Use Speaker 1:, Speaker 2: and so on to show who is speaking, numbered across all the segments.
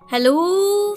Speaker 1: Hello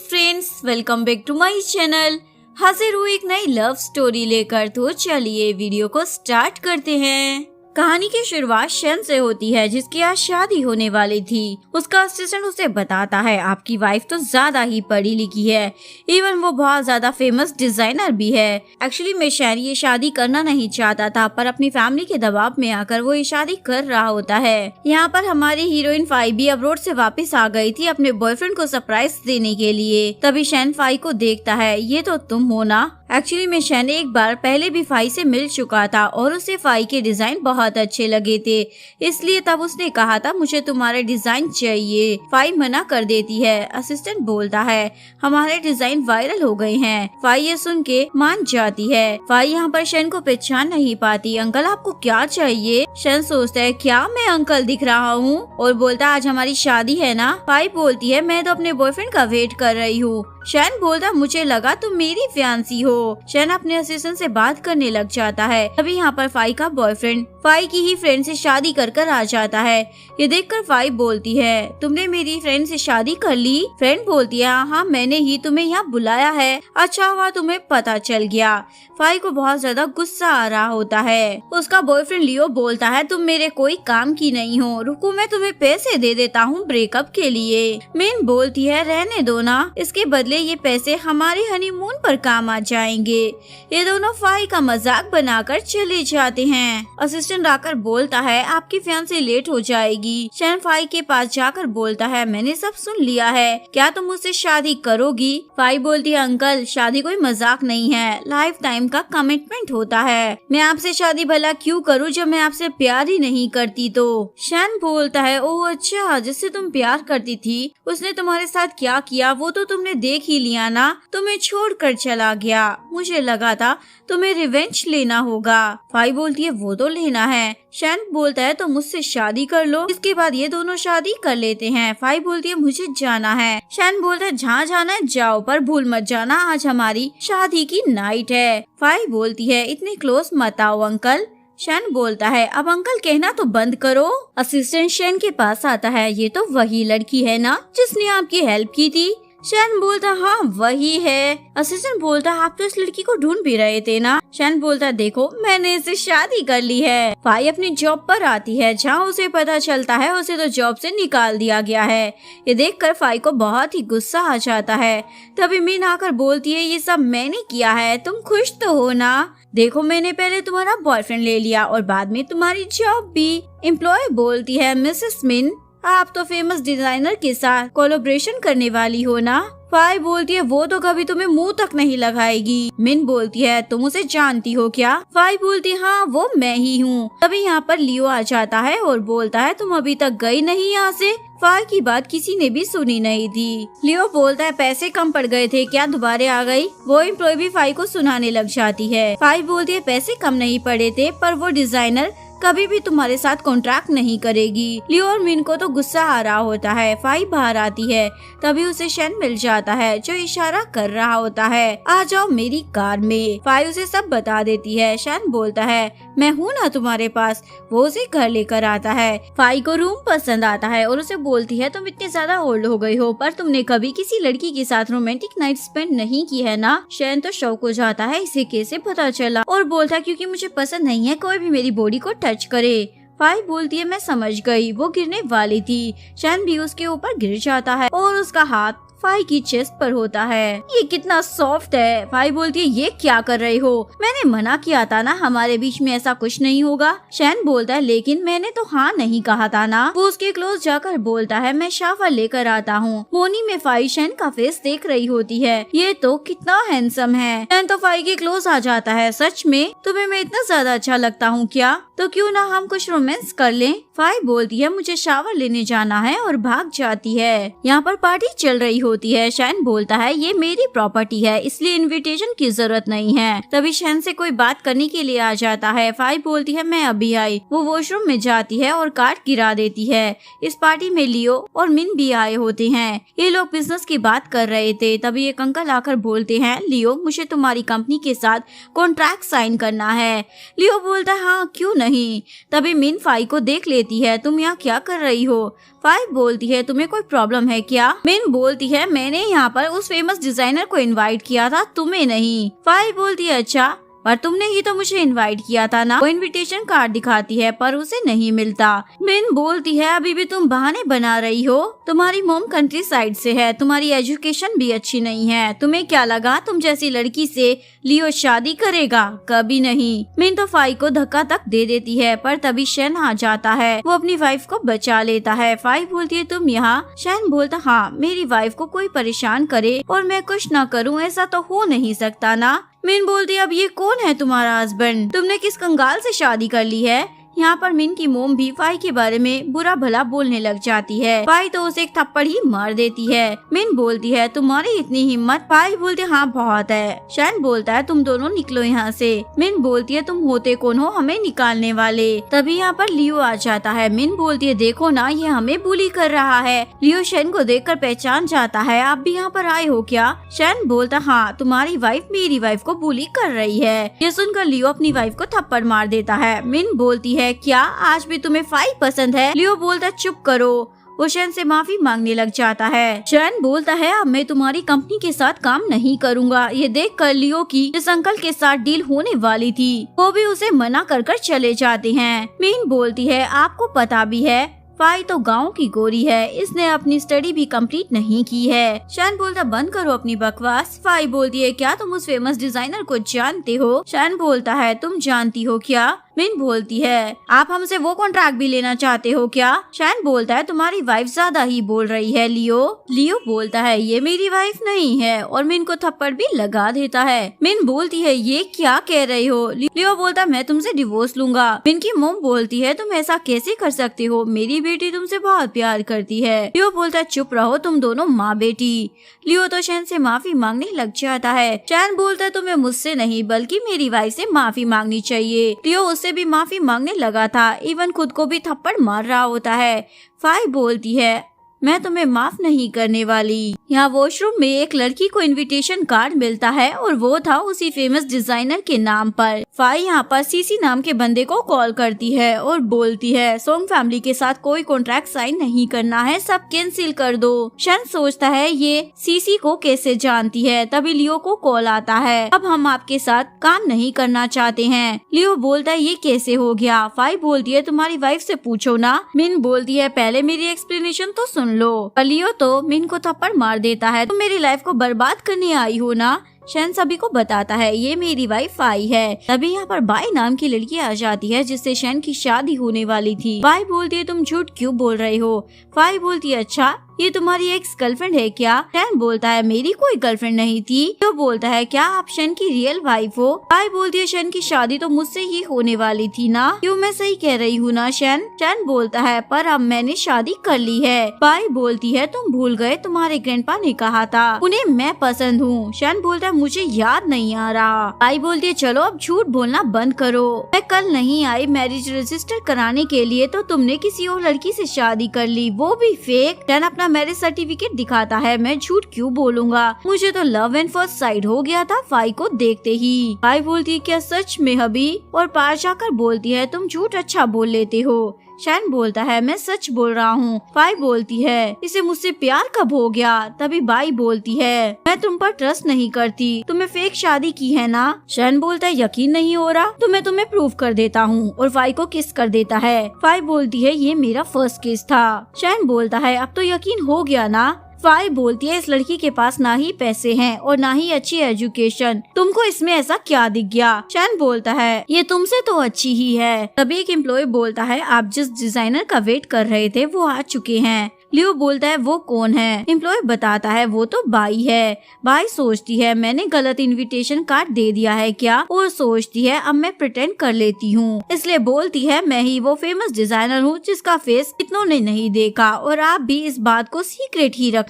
Speaker 1: friends, welcome back to my channel. हाजिर हूँ एक नई लव स्टोरी लेकर। तो चलिए वीडियो को स्टार्ट करते हैं। कहानी की शुरुआत शन से होती है, जिसकी आज शादी होने वाली थी। उसका असिस्टेंट उसे बताता है, आपकी वाइफ तो ज्यादा ही पढ़ी लिखी है, इवन वो बहुत ज्यादा फेमस डिजाइनर भी है। एक्चुअली मैं शन ये शादी करना नहीं चाहता था, पर अपनी फैमिली के दबाव में आकर वो ये शादी कर रहा होता है। यहाँ पर हमारी हीरोइन फाई भी अब्रोड से वापस आ गई थी अपने बॉयफ्रेंड को सरप्राइज देने के लिए। तभी शन फाई को देखता है, ये तो तुम हो ना। एक्चुअली में शन एक बार पहले भी फाई से मिल चुका था और उसे फाई के डिजाइन बहुत अच्छे लगे थे, इसलिए तब उसने कहा था मुझे तुम्हारे डिजाइन चाहिए। फाई मना कर देती है। असिस्टेंट बोलता है, हमारे डिजाइन वायरल हो गए हैं। फाई ये सुन के मान जाती है। फाई यहाँ पर शन को पहचान नहीं पाती। अंकल आपको क्या चाहिए? शन सोचता है, क्या मैं अंकल दिख रहा हूँ? और बोलता है, आज हमारी शादी है ना? फाई बोलती है, मैं तो अपने बॉयफ्रेंड का वेट कर रही हूँ। शन बोलता, मुझे लगा तुम मेरी फियांसी हो। शन अपने असिस्टेंट से बात करने लग जाता है। तभी यहाँ पर फाई का बॉयफ्रेंड फाई की ही फ्रेंड से शादी कर आ जाता है। ये देखकर फाई बोलती है, तुमने मेरी फ्रेंड से शादी कर ली? फ्रेंड बोलती है, हाँ मैंने ही तुम्हें यहाँ बुलाया है। अच्छा हुआ तुम्हें पता चल गया। फाई को बहुत ज्यादा गुस्सा आ रहा होता है। उसका बॉयफ्रेंड लियो बोलता है, तुम मेरे कोई काम की नहीं हो, रुको मैं तुम्हें पैसे दे देता हूँ ब्रेकअप के लिए। मेन बोलती है, रहने दो ना, इसके बदले ये पैसे हमारे हनीमून पर काम आ जाएंगे। ये दोनों फाई का मजाक बनाकर चले जाते हैं। असिस्टेंट आकर बोलता है, आपकी फियांसी लेट हो जाएगी। शन फाई के पास जाकर बोलता है, मैंने सब सुन लिया है, क्या तुम मुझसे शादी करोगी? फाई बोलती है, अंकल शादी कोई मजाक नहीं है, लाइफ टाइम का कमिटमेंट होता है। मैं आपसे शादी भला क्यों करूँ जब मैं आपसे प्यार ही नहीं करती तो? शन बोलता है, ओह अच्छा, जिससे तुम प्यार करती थी उसने तुम्हारे साथ क्या किया वो तो तुमने देख ही लिया ना। तुम्हें छोड़कर चला गया। मुझे लगा था तुम्हें रिवेंज लेना होगा। फाई बोलती है, वो तो लेना है। शन बोलता है, तो मुझसे शादी कर लो। इसके बाद ये दोनों शादी कर लेते हैं। फाई बोलती है, मुझे जाना है। शन बोलता है, जहाँ जाना है जाओ, पर भूल मत जाना आज हमारी शादी की नाइट है। फाई बोलती है, इतने क्लोज मत आओ अंकल। शन बोलता है, अब अंकल कहना तो बंद करो। असिस्टेंट शन के पास आता है, ये तो वही लड़की है ना जिसने आपकी हेल्प की थी? शन बोलता, हाँ वही है। असिस्टेंट बोलता, आप तो इस लड़की को ढूंढ भी रहे थे ना? शन बोलता, देखो मैंने इससे शादी कर ली है। फाई अपनी जॉब पर आती है, जहाँ उसे पता चलता है उसे तो जॉब से निकाल दिया गया है। ये देखकर फाई को बहुत ही गुस्सा आ जाता है। तभी मीन आकर बोलती है, ये सब मैंने किया है, तुम खुश तो हो ना? देखो मैंने पहले तुम्हारा बॉयफ्रेंड ले लिया और बाद में तुम्हारी जॉब भी। एम्प्लॉय बोलती है, मिसेस मिन आप तो फेमस डिजाइनर के साथ कोलैबोरेशन करने वाली हो ना? फाई बोलती है, वो तो कभी तुम्हें मुंह तक नहीं लगाएगी। मिन बोलती है, तुम उसे जानती हो क्या? फाई बोलती है, हाँ वो मैं ही हूँ। तभी यहाँ पर लियो आ जाता है और बोलता है, तुम अभी तक गई नहीं यहाँ से? फाई की बात किसी ने भी सुनी नहीं थी। लियो बोलता है, पैसे कम पड़ गए थे क्या दोबारा आ गई? वो एम्प्लॉय भी फाई को सुनाने लग जाती है। फाई बोलती है, पैसे कम नहीं पड़े थे, पर वो डिजाइनर कभी भी तुम्हारे साथ कॉन्ट्रैक्ट नहीं करेगी। लियो और मिन को तो गुस्सा आ रहा होता है। फाई बाहर आती है, तभी उसे शन मिल जाता है जो इशारा कर रहा होता है, आ जाओ मेरी कार में। फाई उसे सब बता देती है। शन बोलता है, मैं हूँ ना तुम्हारे पास। वो उसे घर लेकर आता है। फाई को रूम पसंद आता है और उसे बोलती है, तुम इतने ज्यादा ओल्ड हो गई हो, पर तुमने कभी किसी लड़की के साथ रोमांटिक नाइट स्पेंड नहीं की है ना? शन तो शौक हो जाता है, इसे कैसे पता चला? और बोलता है, क्योंकि मुझे पसंद नहीं है कोई भी मेरी बॉडी को टच करे। फाई बोलती है, मैं समझ गई, वो गिरने वाली थी। शन भी उसके ऊपर गिर जाता है और उसका हाथ फाई की चेस्ट पर होता है। ये कितना सॉफ्ट है। फाई बोलती है, ये क्या कर रही हो? मैंने मना किया था ना, हमारे बीच में ऐसा कुछ नहीं होगा। शन बोलता है, लेकिन मैंने तो हाँ नहीं कहा था ना। वो उसके क्लोज जाकर बोलता है, मैं शावर लेकर आता हूँ। मोनी में फाई शन का फेस देख रही होती है, ये तो कितना हैंडसम है। शन तो फाई के क्लोज आ जाता है, सच में तुम्हें मैं इतना ज्यादा अच्छा लगता हूँ क्या? तो क्यों ना हम कुछ रोमांस कर लें? फाई बोलती है, मुझे शावर लेने जाना है और भाग जाती है। यहाँ पर पार्टी चल रही होती है। शन बोलता है, ये मेरी प्रॉपर्टी है, इसलिए इनविटेशन की जरूरत नहीं है। तभी शन से कोई बात करने के लिए आ जाता है। फाई बोलती है, मैं अभी आई। वो वॉशरूम में जाती है और कार्ड गिरा देती है। इस पार्टी में लियो और मिन भी आए होते हैं। ये लोग बिजनेस की बात कर रहे थे। तभी एक अंकल आकर बोलते हैं, लियो मुझे तुम्हारी कंपनी के साथ कॉन्ट्रैक्ट साइन करना है। लियो बोलता है, हाँ क्यों नहीं। तभी मिन फाई को देख लेती देती है, तुम यहाँ क्या कर रही हो? फाई बोलती है तुम्हें कोई प्रॉब्लम है क्या? मिन बोलती है मैंने यहाँ पर उस फेमस डिजाइनर को इनवाइट किया था, तुम्हें नहीं। फाई बोलती है अच्छा, पर तुमने ही तो मुझे इनवाइट किया था ना। वो इनविटेशन कार्ड दिखाती है पर उसे नहीं मिलता। मिन बोलती है अभी भी तुम बहाने बना रही हो, तुम्हारी मोम कंट्री साइड से है, तुम्हारी एजुकेशन भी अच्छी नहीं है, तुम्हें क्या लगा तुम जैसी लड़की से लियो शादी करेगा? कभी नहीं। मिन तो फाई को धक्का तक दे देती है पर तभी शैन आ जाता है, वो अपनी वाइफ को बचा लेता है। फाई बोलती है तुम यहाँ? शैन बोलता हाँ, मेरी वाइफ को कोई परेशान करे और मैं कुछ न करूँ ऐसा तो हो नहीं सकता ना। मिन बोलती है अब ये कौन है तुम्हारा हस्बैंड? तुमने किस कंगाल से शादी कर ली है? यहाँ पर मिन की मोम भी फाई के बारे में बुरा भला बोलने लग जाती है। फाई तो उसे एक थप्पड़ ही मार देती है। मिन बोलती है तुम्हारी इतनी हिम्मत? फाई बोलती है हाँ बहुत है। शैन बोलता है तुम दोनों निकलो यहाँ से। मिन बोलती है तुम होते कौन हो हमें निकालने वाले? तभी यहाँ पर लियो आ जाता है। मिन बोलती है देखो ना ये हमें बुली कर रहा है। लियो शैन को देखकर पहचान जाता है, आप भी यहाँ पर आए हो क्या? शैन बोलता हाँ, तुम्हारी वाइफ मेरी वाइफ को बुली कर रही है। ये सुनकर लियो अपनी वाइफ को थप्पड़ मार देता है। मिन बोलती है क्या आज भी तुम्हें फाई पसंद है? लियो बोलता चुप करो। वो शैन से माफी मांगने लग जाता है। शैन बोलता है अब मैं तुम्हारी कंपनी के साथ काम नहीं करूँगा। ये देख कर लियो की जिस अंकल के साथ डील होने वाली थी वो भी उसे मना कर चले जाते हैं। मिन बोलती है आपको पता भी है फाई तो गांव की गोरी है, इसने अपनी स्टडी भी कंप्लीट नहीं की है। शैन बोलता बंद करो अपनी बकवास। फाई बोलती है क्या तुम उस फेमस डिजाइनर को जानते हो? शैन बोलता है तुम जानती हो क्या? मिन बोलती है आप हमसे वो कॉन्ट्रैक्ट भी लेना चाहते हो क्या? शैन बोलता है तुम्हारी वाइफ ज्यादा ही बोल रही है लियो। लियो बोलता है ये मेरी वाइफ नहीं है और मिन को थप्पड़ भी लगा देता है। मिन बोलती है ये क्या कह रही हो? लियो बोलता मैं तुमसे डिवोर्स लूंगा। मिन की मोम बोलती है तुम ऐसा कैसे कर सकते हो, मेरी बेटी तुमसे बहुत प्यार करती है। लियो बोलता है चुप रहो तुम दोनों माँ बेटी। लियो तो शैन से माफी मांगने लग जाता है। शैन बोलता है तुम्हें मुझसे नहीं बल्कि मेरी वाइफ से माफी मांगनी चाहिए। लियो उससे भी माफी मांगने लगा था, इवन खुद को भी थप्पड़ मार रहा होता है। फाई बोलती है मैं तुम्हें माफ नहीं करने वाली। यहाँ वॉशरूम में एक लड़की को इनविटेशन कार्ड मिलता है और वो था उसी फेमस डिजाइनर के नाम पर। फाई यहाँ पर सीसी नाम के बंदे को कॉल करती है और बोलती है सोंग फैमिली के साथ कोई कॉन्ट्रैक्ट साइन नहीं करना है, सब कैंसिल कर दो। शन सोचता है ये सीसी को कैसे जानती है, तभी लियो को कॉल आता है अब हम आपके साथ काम नहीं करना चाहते हैं। लियो बोलता है ये कैसे हो गया? फाई बोलती है तुम्हारी वाइफ से पूछो ना। मिन बोलती है पहले मेरी एक्सप्लेनेशन तो सुन लो। लियो तो मिन को थप्पड़ मार देता है तुम मेरी लाइफ को बर्बाद करने आई हो ना। शैन सभी को बताता है ये मेरी वाइफ फाई है। तभी यहाँ पर बाई नाम की लड़की आ जाती है जिससे शैन की शादी होने वाली थी। बाई बोलती है तुम झूठ क्यों बोल रहे हो? फाई बोलती है अच्छा ये तुम्हारी एक्स गर्लफ्रेंड है क्या? शैन बोलता है मेरी कोई गर्लफ्रेंड नहीं थी। तो बोलता है क्या आप शैन की रियल वाइफ हो? बाई बोलती है शैन की शादी तो मुझसे ही होने वाली थी ना, क्यों मैं सही कह रही हूँ ना शैन? शैन बोलता है पर अब मैंने शादी कर ली है। बाई बोलती है तुम भूल गए तुम्हारे ग्रैंडपा ने कहा था उन्हें मैं पसंद हूँ। शैन बोलता है मुझे याद नहीं आ रहा। बाई बोलती है चलो अब झूठ बोलना बंद करो, मैं कल नहीं आई मैरिज रजिस्टर कराने के लिए तो तुमने किसी और लड़की से शादी कर ली, वो भी फेक। शैन अपना मैरिज सर्टिफिकेट दिखाता है, मैं झूठ क्यों बोलूंगा, मुझे तो लव एंड फर्स्ट साइड हो गया था फाई को देखते ही। फाई बोलती है क्या सच में हबी? और पास जाकर बोलती है तुम झूठ अच्छा बोल लेते हो। शैन बोलता है मैं सच बोल रहा हूँ। फाई बोलती है इसे मुझसे प्यार कब हो गया? तभी बाई बोलती है मैं तुम पर ट्रस्ट नहीं करती, तुम्हें फेक शादी की है ना। शैन बोलता है यकीन नहीं हो रहा तो मैं तुम्हें प्रूफ कर देता हूँ और फाई को किस कर देता है। फाई बोलती है ये मेरा फर्स्ट केस था। शैन बोलता है अब तो यकीन हो गया ना। फाई बोलती है इस लड़की के पास ना ही पैसे हैं और ना ही अच्छी एजुकेशन, तुमको इसमें ऐसा क्या दिख गया? शैन बोलता है ये तुमसे तो अच्छी ही है। तभी एक एम्प्लॉय बोलता है आप जिस डिजाइनर का वेट कर रहे थे वो आ चुके हैं। लियो बोलता है वो कौन है? एम्प्लॉय बताता है वो तो बाई है। बाई सोचती है मैंने गलत इनविटेशन कार्ड दे दिया है क्या, और सोचती है अब मैं प्रिटेंड कर लेती हूँ, इसलिए बोलती है मैं ही वो फेमस डिजाइनर हूँ जिसका फेस कितनों ने नहीं देखा और आप भी इस बात को सीक्रेट ही रखना।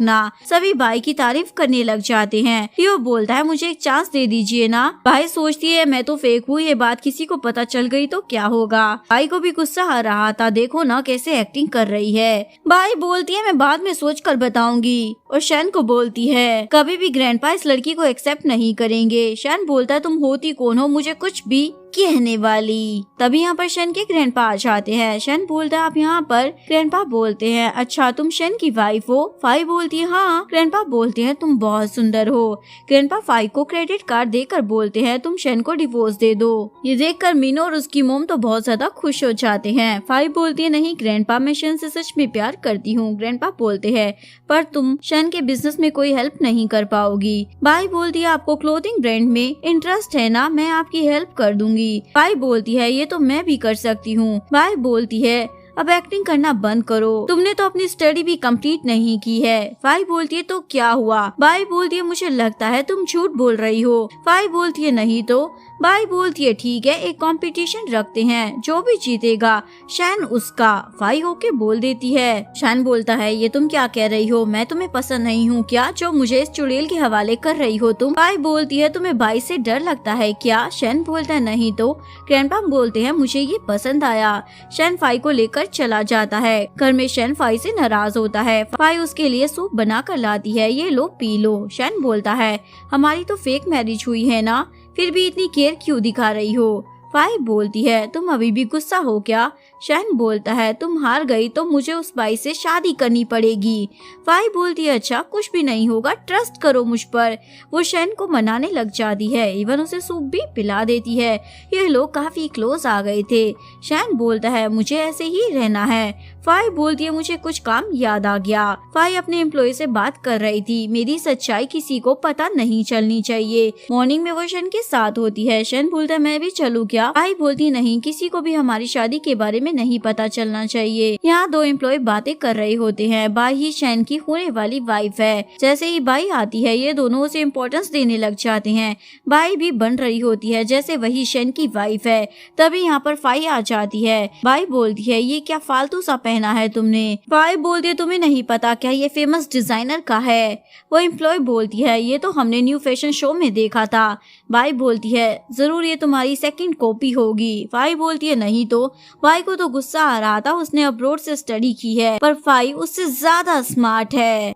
Speaker 1: सभी बाई की तारीफ करने लग जाते हैं। लियो बोलता है मुझे एक चांस दे दीजिए ना। बाई सोचती है मैं तो फेक हूँ, ये बात किसी को पता चल गई तो क्या होगा। बाई को भी गुस्सा आ रहा था, देखो ना कैसे एक्टिंग कर रही है। बाई बोलती है मैं बाद में सोच कर बताऊंगी और शैन को बोलती है कभी भी ग्रैंडपा इस लड़की को एक्सेप्ट नहीं करेंगे। शैन बोलता है तुम होती कौन हो, मुझे कुछ भी कहने वाली। तभी यहाँ पर शन के ग्रैंडपा आ जाते हैं। शन बोलता है आप यहाँ पर। ग्रैंडपा बोलते हैं अच्छा तुम शन की वाइफ हो? फाई बोलती है हाँ। ग्रैंडपा बोलते हैं तुम बहुत सुंदर हो। ग्रैंडपा फाई को क्रेडिट कार्ड देकर बोलते हैं तुम शन को डिवोर्स दे दो। ये देखकर मीनू और उसकी मोम तो बहुत ज्यादा खुश हो जाते हैं। फाई बोलती है नहीं ग्रैंडपा, मैं शन से सच में प्यार करती हूँ। ग्रैंडपा बोलते हैं पर तुम शन के बिजनेस में कोई हेल्प नहीं कर पाओगी। बाई बोलती है आपको क्लोथिंग ब्रांड में इंटरेस्ट है ना, मैं आपकी हेल्प कर दूंगी। बाई बोलती है ये तो मैं भी कर सकती हूँ। बाई बोलती है अब एक्टिंग करना बंद करो, तुमने तो अपनी स्टडी भी कंप्लीट नहीं की है। फाई बोलती है तो क्या हुआ? बाई बोलती है मुझे लगता है तुम झूठ बोल रही हो। फाई बोलती है नहीं तो। बाई बोलती है ठीक है एक कंपटीशन रखते हैं, जो भी जीतेगा शैन उसका। फाई होके बोल देती है। शैन बोलता है ये तुम क्या कह रही हो, मैं तुम्हें पसंद नहीं हूँ क्या जो मुझे इस चुड़ैल के हवाले कर रही हो तुम? फाई बोलती है तुम्हें बाई से डर लगता है क्या? शैन बोलता है नहीं तो। ग्रैंडपा बोलते हैं मुझे ये पसंद आया। शैन फाई को लेकर चला जाता है। घर में शैन फाई से नाराज होता है। फाई उसके लिए सूप बना कर लाती है, ये लो पी लो। शैन बोलता है हमारी तो फेक मैरिज हुई है ना, फिर भी इतनी केयर क्यों दिखा रही हो? फाई बोलती है तुम अभी भी गुस्सा हो क्या? शैन बोलता है तुम हार गई तो मुझे उस बाई से शादी करनी पड़ेगी। फाई बोलती है अच्छा कुछ भी नहीं होगा, ट्रस्ट करो मुझ पर। वो शैन को मनाने लग जाती है, इवन उसे सूप भी पिला देती है। ये लोग काफी क्लोज आ गए थे। शैन बोलता है मुझे ऐसे ही रहना है। फाई बोलती है मुझे कुछ काम याद आ गया। फाई अपने एम्प्लॉय से बात कर रही थी, मेरी सच्चाई किसी को पता नहीं चलनी चाहिए। मॉर्निंग में वो शैन के साथ होती है। शैन बोलता है मैं भी चलूं क्या? फाई बोलती नहीं किसी को भी हमारी शादी के बारे में नहीं पता चलना चाहिए। यहाँ दो एम्प्लॉय बातें कर रहे होते हैं। बाई ही शैन की होने वाली वाइफ है। जैसे ही बाई आती है ये दोनों उसे इम्पोर्टेंस देने लग जाते हैं। बाई भी बन रही होती है जैसे वही शैन की वाइफ है। तभी यहाँ पर फाई आ जाती है। बाई बोलती है ये क्या फालतू सा पहना है तुमने? फाई बोलती है तुम्हें नहीं पता क्या ये फेमस डिजाइनर का है? वो एम्प्लॉय बोलती है ये तो हमने न्यू फैशन शो में देखा था। बाई बोलती है जरूर ये तुम्हारी सेकंड कॉपी होगी। फाई बोलती है नहीं तो। बाई को तो गुस्सा आ रहा था, उसने अब्रॉड से स्टडी की है पर फाई उससे ज्यादा स्मार्ट है।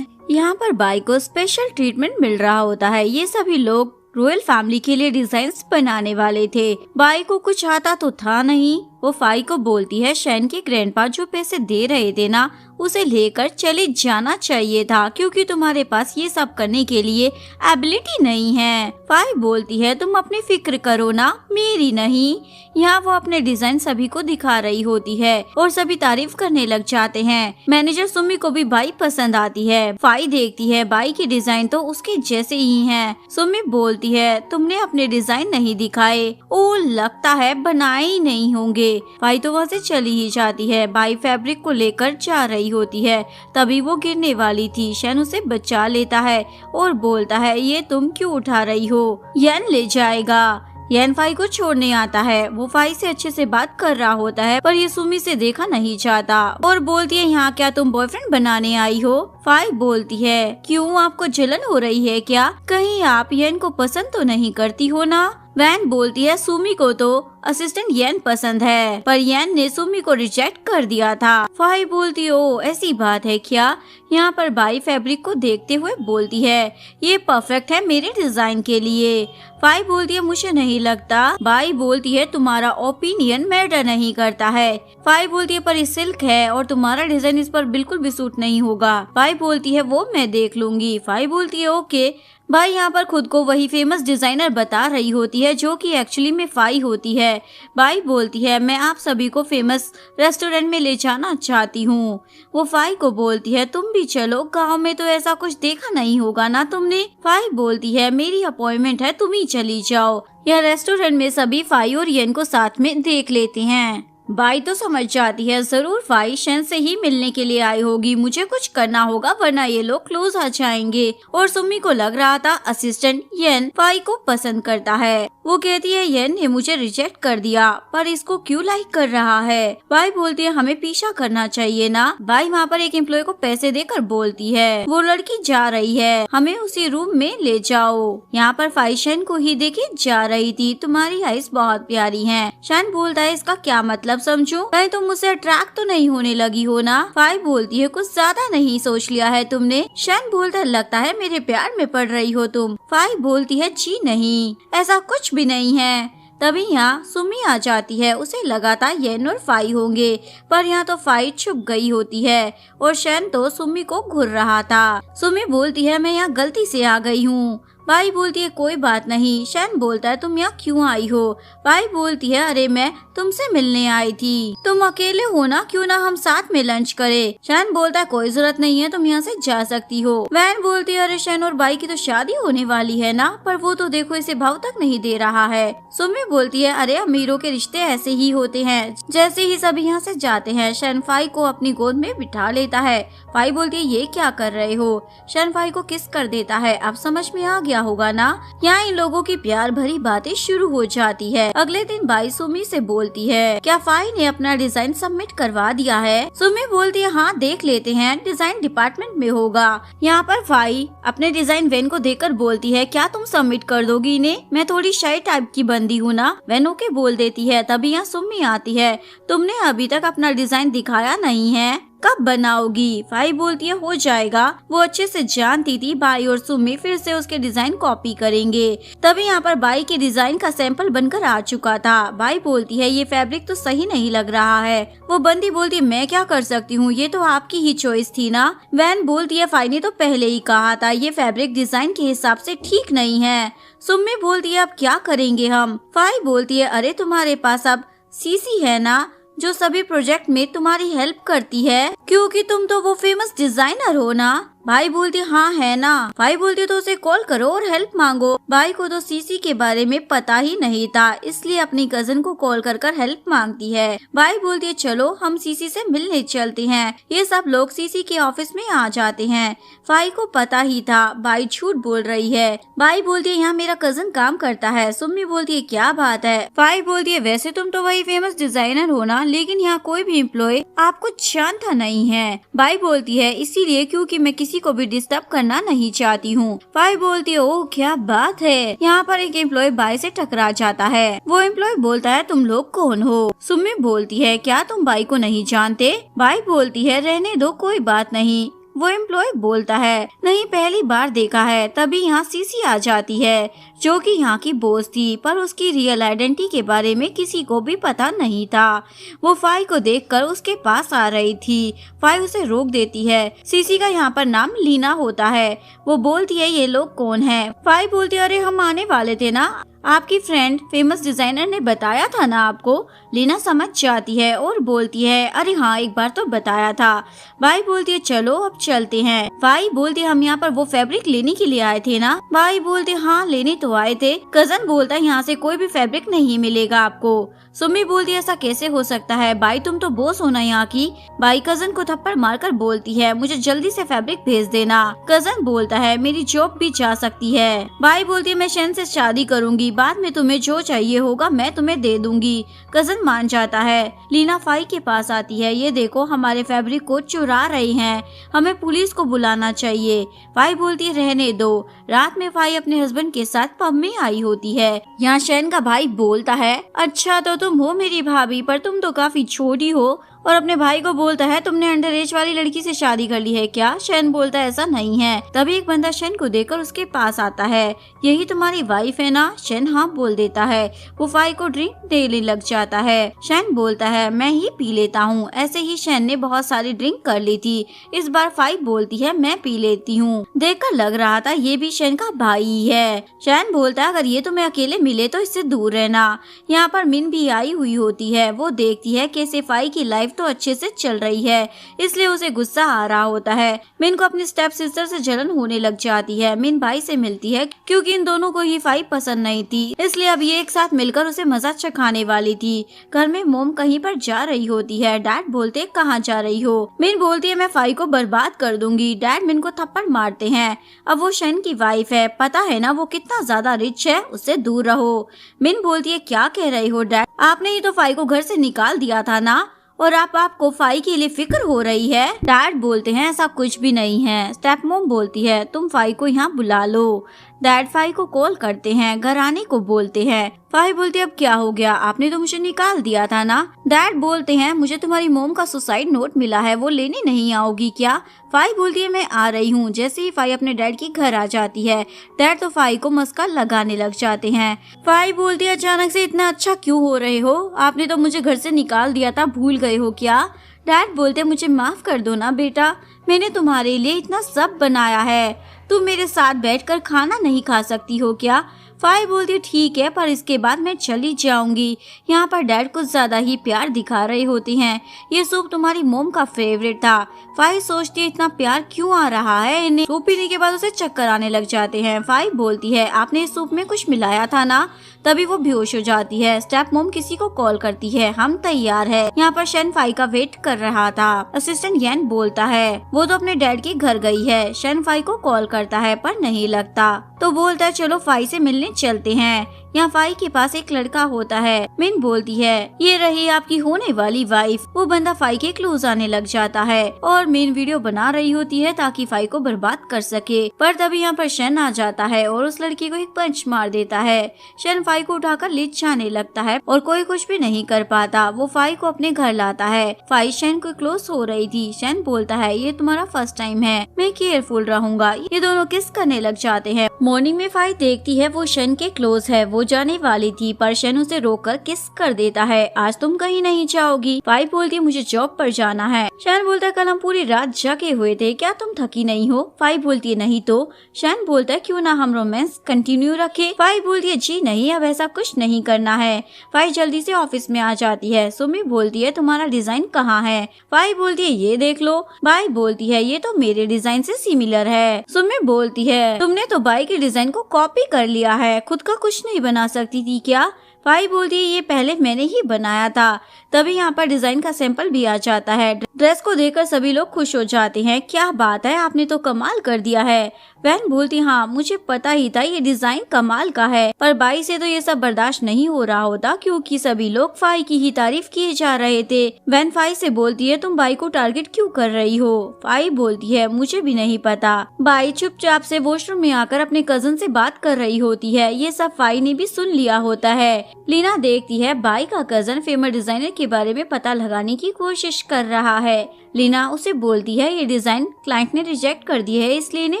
Speaker 1: यहाँ पर बाई को स्पेशल ट्रीटमेंट मिल रहा होता है। ये सभी लोग रॉयल फैमिली के लिए डिजाइन्स बनाने वाले थे। बाई को कुछ आता तो था नहीं। वो फाई को बोलती है शैन के ग्रैंडपा जो पैसे दे रहे थे ना उसे लेकर चले जाना चाहिए था, क्योंकि तुम्हारे पास ये सब करने के लिए एबिलिटी नहीं है। फाई बोलती है तुम अपनी फिक्र करो ना, मेरी नहीं। यहाँ वो अपने डिजाइन सभी को दिखा रही होती है और सभी तारीफ करने लग जाते हैं। मैनेजर सुमी को भी बाई पसंद आती है। फाई देखती है बाई की डिजाइन तो उसके जैसे ही है। सुमी बोलती है तुमने अपने डिजाइन नहीं दिखाए, ओ लगता है बनाए ही नहीं होंगे। फाई तो वहाँ से चली ही जाती है। बाई फैब्रिक को लेकर जा रही होती है, तभी वो गिरने वाली थी। शैन उसे बचा लेता है और बोलता है ये तुम क्यों उठा रही हो, यन ले जाएगा। यन फाई को छोड़ने आता है। वो फाई से अच्छे से बात कर रहा होता है पर ये सुमी से देखा नहीं चाहता और बोलती है यहाँ क्या तुम बॉयफ्रेंड बनाने आई हो? फाई बोलती है क्यों आपको जलन हो रही है क्या? कहीं आप यन को पसंद तो नहीं करती हो ना? वैन बोलती है सुमी को तो असिस्टेंट येन पसंद है पर येन ने सुमी को रिजेक्ट कर दिया था। फाई बोलती है ओ ऐसी बात है क्या? यहाँ पर बाई फैब्रिक को देखते हुए बोलती है ये परफेक्ट है मेरे डिजाइन के लिए। फाई बोलती है मुझे नहीं लगता। बाई बोलती है तुम्हारा ओपिनियन मैटर नहीं करता है। फाई बोलती है पर ये सिल्क है और तुम्हारा डिजाइन इस पर बिल्कुल भी सूट नहीं होगा। फाई बोलती है वो मैं देख लूंगी। फाई बोलती है ओके। बाई यहाँ पर खुद को वही फेमस डिजाइनर बता रही होती है जो कि एक्चुअली में फाई होती है। बाई बोलती है मैं आप सभी को फेमस रेस्टोरेंट में ले जाना चाहती हूँ। वो फाई को बोलती है तुम भी चलो, गांव में तो ऐसा कुछ देखा नहीं होगा ना तुमने। फाई बोलती है मेरी अपॉइंटमेंट है, तुम ही चली जाओ। यह रेस्टोरेंट में सभी फाई और येन को साथ में देख लेते हैं। बाई तो समझ जाती है जरूर फाई शैन से ही मिलने के लिए आई होगी, मुझे कुछ करना होगा वरना ये लोग क्लोज आ जाएंगे। और सुमी को लग रहा था असिस्टेंट येन फाई को पसंद करता है। वो कहती है येन ने मुझे रिजेक्ट कर दिया पर इसको क्यों लाइक कर रहा है? बाई बोलती है हमें पीछा करना चाहिए ना। बाई वहाँ पर एक एम्प्लॉय को पैसे देकर बोलती है वो लड़की जा रही है, हमें उसी रूम में ले जाओ। यहाँ पर फाई शैन को ही देखे जा रही थी, तुम्हारी आइस बहुत प्यारी है। शैन बोलता है इसका क्या मतलब समझो, कहीं तुम मुझसे अट्रैक्ट तो नहीं होने लगी हो ना? फाई बोलती है कुछ ज्यादा नहीं सोच लिया है तुमने। शैन बोलता है लगता है मेरे प्यार में पड़ रही हो तुम। फाई बोलती है जी नहीं, ऐसा कुछ भी नहीं है। तभी यहाँ सुमी आ जाती है। उसे लगा था येन और फाई होंगे, पर यहाँ तो फाई छुप गई होती है और शन तो सुमी को घूर रहा था। सुमी बोलती है मैं यहाँ गलती से आ गई हूँ। भाई बोलती है कोई बात नहीं। शन बोलता है तुम यहाँ क्यों आई हो? भाई बोलती है अरे मैं तुमसे मिलने आई थी, तुम अकेले हो ना, क्यों ना हम साथ में लंच करें। शन बोलता है कोई जरूरत नहीं है, तुम यहाँ से जा सकती हो। वैन बोलती है अरे शन और भाई की तो शादी होने वाली है ना, पर वो तो देखो इसे भाव तक नहीं दे रहा है। सुमी बोलती है अरे अमीरों के रिश्ते ऐसे ही होते हैं। जैसे ही सभी यहाँ से जाते हैं शन फाई को अपनी गोद में बिठा लेता है। फाई बोलती है ये क्या कर रहे हो? शन फाई को किस कर देता है। अब समझ में आ गया होगा ना। यहाँ इन लोगों की प्यार भरी बातें शुरू हो जाती है। अगले दिन बाई सुमी से बोलती है क्या फाई ने अपना डिजाइन सबमिट करवा दिया है? सुमी बोलती है हाँ देख लेते हैं, डिजाइन डिपार्टमेंट में होगा। यहाँ पर फाई अपने डिजाइन वेन को देकर बोलती है क्या तुम सबमिट कर दोगी इन्हें? मैं थोड़ी शाई टाइप की बंदी हूँ ना। वेन ओके बोल देती है। तभी यहाँ सुमी आती है। तुमने अभी तक अपना डिजाइन दिखाया नहीं है, कब बनाओगी? फाई बोलती है हो जाएगा। वो अच्छे से जानती थी बाई और सुमी फिर से उसके डिजाइन कॉपी करेंगे। तभी यहाँ पर बाई के डिजाइन का सैंपल बनकर आ चुका था। बाई बोलती है ये फैब्रिक तो सही नहीं लग रहा है। वो बंदी बोलती है मैं क्या कर सकती हूँ, ये तो आपकी ही चॉइस थी ना। वैन बोलती है फाई ने तो पहले ही कहा था ये फैब्रिक डिजाइन के हिसाब से ठीक नहीं है। सुमी बोलती है अब क्या करेंगे हम? फाई बोलती है अरे तुम्हारे पास अब सीसी है ना, जो सभी प्रोजेक्ट में तुम्हारी हेल्प करती है, क्योंकि तुम तो वो फेमस डिजाइनर हो ना। भाई बोलती हाँ है ना। भाई बोलती तो उसे कॉल करो और हेल्प मांगो। भाई को तो सीसी के बारे में पता ही नहीं था, इसलिए अपनी कजन को कॉल कर हेल्प मांगती है। भाई बोलती है चलो हम सीसी से मिलने चलते हैं। ये सब लोग सीसी के ऑफिस में आ जाते हैं। भाई को पता ही था भाई झूठ बोल रही है। भाई बोलती है यहाँ मेरा कजन काम करता है। सुम्मी बोलती है क्या बात है? भाई बोलती है वैसे तुम तो वही फेमस डिजाइनर हो ना, लेकिन यहाँ कोई भी एम्प्लॉय आपको जानता नहीं है। भाई बोलती है इसीलिए क्योंकि मैं किसी को भी डिस्टर्ब करना नहीं चाहती हूँ। भाई बोलती है ओह क्या बात है। यहाँ पर एक एम्प्लॉय बाई से टकरा जाता है। वो एम्प्लॉय बोलता है तुम लोग कौन हो? सुम्मी बोलती है क्या तुम बाई को नहीं जानते? भाई बोलती है रहने दो कोई बात नहीं। वो एम्प्लॉय बोलता है नहीं पहली बार देखा है। तभी यहाँ सीसी आ जाती है जो कि यहाँ की बॉस थी, पर उसकी रियल आइडेंटिटी के बारे में किसी को भी पता नहीं था। वो फाई को देखकर उसके पास आ रही थी। फाई उसे रोक देती है। सीसी का यहाँ पर नाम लीना होता है। वो बोलती है ये लोग कौन है? फाई बोलती है अरे हम आने वाले थे ना, आपकी फ्रेंड फेमस डिजाइनर ने बताया था ना आपको। लीना समझ जाती है और बोलती है अरे हाँ एक बार तो बताया था। भाई बोलती है चलो अब चलते हैं। भाई बोलती है हम यहाँ पर वो फैब्रिक लेने के लिए आए थे ना। भाई बोलते हाँ लेने तो आए थे। कजन बोलता है यहाँ से कोई भी फैब्रिक नहीं मिलेगा आपको। सुम्मी बोलती है ऐसा कैसे हो सकता है? भाई तुम तो बॉस हो ना यहाँ की। भाई कजन को थप्पड़ मारकर बोलती है मुझे जल्दी से फैब्रिक भेज देना। कजन बोलता है मेरी जॉब भी जा सकती है। भाई बोलती है मैं शन से शादी करूंगी, बाद में तुम्हें जो चाहिए होगा मैं तुम्हें दे दूंगी। कजन मान जाता है। लीना फाई के पास आती है। ये देखो हमारे फैब्रिक को चुरा रहे हैं, हमें पुलिस को बुलाना चाहिए। फाई बोलती है रहने दो। रात में फाई अपने हस्बैंड के साथ पब में आई होती है। यहाँ शन का भाई बोलता है अच्छा तो तुम हो मेरी भाभी, पर तुम तो काफी छोटी हो। और अपने भाई को बोलता है तुमने अंडर एज वाली लड़की से शादी कर ली है क्या? शन बोलता है ऐसा नहीं है। तभी एक बंदा शन को देखकर उसके पास आता है। यही तुम्हारी वाइफ है ना? शन हाँ बोल देता है। वो फाई को ड्रिंक देने लग जाता है। शन बोलता है मैं ही पी लेता हूँ। ऐसे ही शन ने बहुत सारी ड्रिंक कर ली थी। इस बार फाई बोलती है मैं पी लेती हूँ। देखकर लग रहा था ये भी शन का भाई है। शन बोलता है अगर ये तुम्हें अकेले मिले तो इससे दूर रहना। यहाँ पर मिन भी आई हुई होती है। वो देखती है कैसे फाई की लाइफ तो अच्छे से चल रही है, इसलिए उसे गुस्सा आ रहा होता है। मिन को अपनी स्टेप सिस्टर से जलन होने लग जाती है। मिन भाई से मिलती है क्योंकि इन दोनों को ही फाई पसंद नहीं थी, इसलिए अब ये एक साथ मिलकर उसे मजा चखाने वाली थी। घर में मोम कहीं पर जा रही होती है। डैड बोलते कहाँ जा रही हो? मिन बोलती है मैं फाई को बर्बाद कर दूंगी। डैड मिन को थप्पड़ मारते हैं। अब वो शन की वाइफ है, पता है ना वो कितना ज्यादा रिच है, उससे दूर रहो। मिन बोलती है क्या कह रही हो डैड? आपने ही तो फाई को घर से निकाल दिया था ना, और आपको फाई के लिए फिक्र हो रही है। डैड बोलते हैं ऐसा कुछ भी नहीं है। स्टेप मॉम बोलती है तुम फाई को यहाँ बुला लो। डैड फाई को कॉल करते हैं, घर आने को बोलते हैं। फाई बोलती है अब क्या हो गया, आपने तो मुझे निकाल दिया था ना। डैड बोलते हैं मुझे तुम्हारी मोम का सुसाइड नोट मिला है, वो लेने नहीं आओगी क्या। फाई बोलती है मैं आ रही हूँ। जैसे ही फाई अपने डैड के घर आ जाती है, डैड तो फाई को मस्का लगाने लग जाते हैं। फाई बोलती है अचानक से इतना अच्छा क्यों हो रहे हो, आपने तो मुझे घर से निकाल दिया था, भूल गए हो क्या। डैड बोलते मुझे माफ कर दो ना बेटा, मैंने तुम्हारे लिए इतना सब बनाया है, तुम मेरे साथ बैठकर खाना नहीं खा सकती हो क्या। फाई बोलती है ठीक है, पर इसके बाद मैं चली जाऊंगी। यहाँ पर डैड कुछ ज्यादा ही प्यार दिखा रहे होते हैं। ये सूप तुम्हारी मोम का फेवरेट था। फाई सोचती है इतना प्यार क्यों आ रहा है इन्हें। सूप पीने के बाद उसे चक्कर आने लग जाते हैं। फाई बोलती है आपने इस सूप में कुछ मिलाया था ना, तभी वो बेहोश हो जाती है। स्टेप मोम किसी को कॉल करती है हम तैयार है। यहाँ पर शन फाई का वेट कर रहा था। असिस्टेंट यन बोलता है वो तो अपने डैड के घर गई है। शन फाई को कॉल करता है पर नहीं लगता, तो बोलता है चलो फाई से मिलने चलते हैं। यहाँ फाई के पास एक लड़का होता है। मिन बोलती है ये रही आपकी होने वाली वाइफ। वो बंदा फाई के क्लोज आने लग जाता है और मिन वीडियो बना रही होती है ताकि फाई को बर्बाद कर सके, पर तभी यहाँ पर शन आ जाता है और उस लड़की को एक पंच मार देता है। शन फाई को उठाकर ले जाने लगता है और कोई कुछ भी नहीं कर पाता। वो फाई को अपने घर लाता है। फाई शन को क्लोज हो रही थी। शन बोलता है ये तुम्हारा फर्स्ट टाइम है, मैं केयरफुल रहूंगा। ये दोनों किस करने लग जाते हैं। मॉर्निंग में फाई देखती है वो शन के क्लोज है। वो जाने वाली थी पर शन उसे रोककर किस कर देता है। आज तुम कहीं नहीं जाओगी। फाई बोलती है मुझे जॉब पर जाना है। शन बोलता है कल हम पूरी रात जागे हुए थे, क्या तुम थकी नहीं हो। फाई बोलती है नहीं तो। शन बोलता है क्यों ना हम रोमांस कंटिन्यू रखे। फाई बोलती है जी नहीं, अब ऐसा कुछ नहीं करना है। फाई जल्दी से ऑफिस में आ जाती है। सुमी बोलती है तुम्हारा डिजाइन कहाँ है। फाई बोलती है ये देख लो। बाई बोलती है ये तो मेरे डिजाइन से सिमिलर है। सुमी बोलती है तुमने तो बाई के डिजाइन को कॉपी कर लिया है, खुद का कुछ नहीं बना सकती थी क्या। फाई बोलती है ये पहले मैंने ही बनाया था। तभी यहाँ पर डिजाइन का सैंपल भी आ जाता है। ड्रेस को देखकर सभी लोग खुश हो जाते हैं। क्या बात है, आपने तो कमाल कर दिया है। वैन बोलती हाँ मुझे पता ही था ये डिजाइन कमाल का है, पर बाई से तो ये सब बर्दाश्त नहीं हो रहा होता क्योंकि सभी लोग फाई की ही तारीफ किए जा रहे थे। वैन फाई से बोलती है तुम बाई को टारगेट क्यों कर रही हो। फाई बोलती है मुझे भी नहीं पता। बाई चुपचाप से वॉशरूम में आकर अपने कजन से बात कर रही होती है। ये सब फाई ने भी सुन लिया होता है। लीना देखती है बाई का कजन फेमस डिजाइनर के बारे में पता लगाने की कोशिश कर रहा है। लीना उसे बोलती है ये डिजाइन क्लाइंट ने रिजेक्ट कर दी है, इसलिए इन्हें